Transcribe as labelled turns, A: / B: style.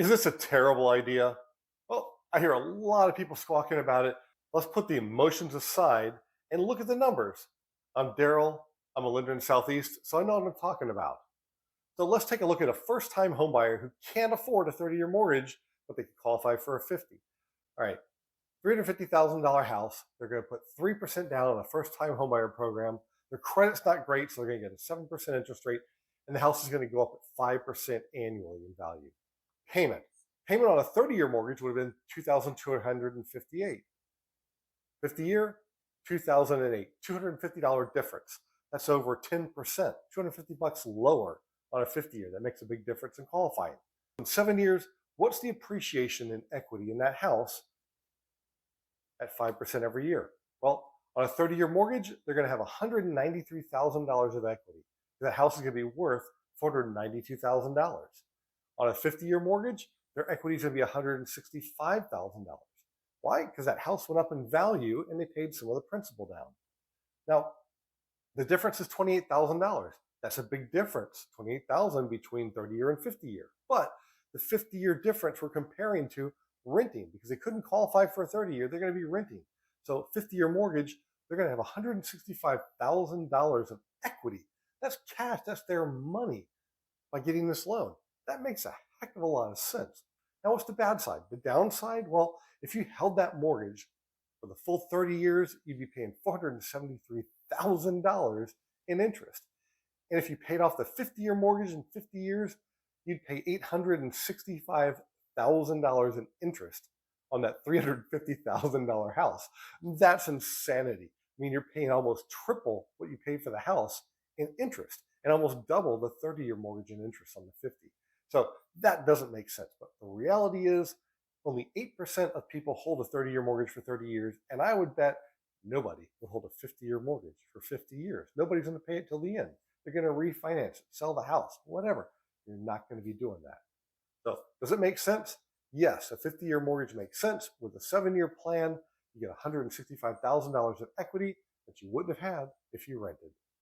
A: Is this a terrible idea? Well, I hear a lot of people squawking about it. Let's put the emotions aside and look at the numbers. I'm Darrell. I'm a lender in the Southeast, so I know what I'm talking about. So let's take a look at a first time homebuyer who can't afford a 30-year mortgage, but they can qualify for a 50. All right, $350,000 house. They're going to put 3% down on a first time homebuyer program. Their credit's not great, so they're going to get a 7% interest rate, and the house is going to go up at 5% annually in value. Payment. Payment on a 30-year mortgage would have been $2,258. 50-year, 2008, $250 difference. That's over 10%, $250 lower on a 50-year. That makes a big difference in qualifying. In 7 years, what's the appreciation in equity in that house at 5% every year? Well, on a 30-year mortgage, they're going to have $193,000 of equity. That house is going to be worth $492,000. On a 50-year mortgage, their equity is going to be $165,000. Why? Because that house went up in value and they paid some of the principal down. Now, the difference is $28,000. That's a big difference, $28,000 between 30-year and 50-year. But the 50-year difference we're comparing to renting, because they couldn't qualify for a 30-year, they're going to be renting. So 50-year mortgage, they're going to have $165,000 of equity. That's cash, that's their money by getting this loan. That makes a heck of a lot of sense. Now, what's the bad side? The downside? Well, if you held that mortgage for the full 30 years, you'd be paying $473,000 in interest. And if you paid off the 50-year mortgage in 50 years, you'd pay $865,000 in interest on that $350,000 house. That's insanity. I mean, you're paying almost triple what you paid for the house in interest and almost double the 30-year mortgage in interest on the 50. So that doesn't make sense. But the reality is only 8% of people hold a 30-year mortgage for 30 years. And I would bet nobody will hold a 50-year mortgage for 50 years. Nobody's going to pay it till the end. They're going to refinance it, sell the house, whatever. You're not going to be doing that. So does it make sense? Yes, a 50-year mortgage makes sense. With a 7-year plan, you get $165,000 of equity that you wouldn't have had if you rented.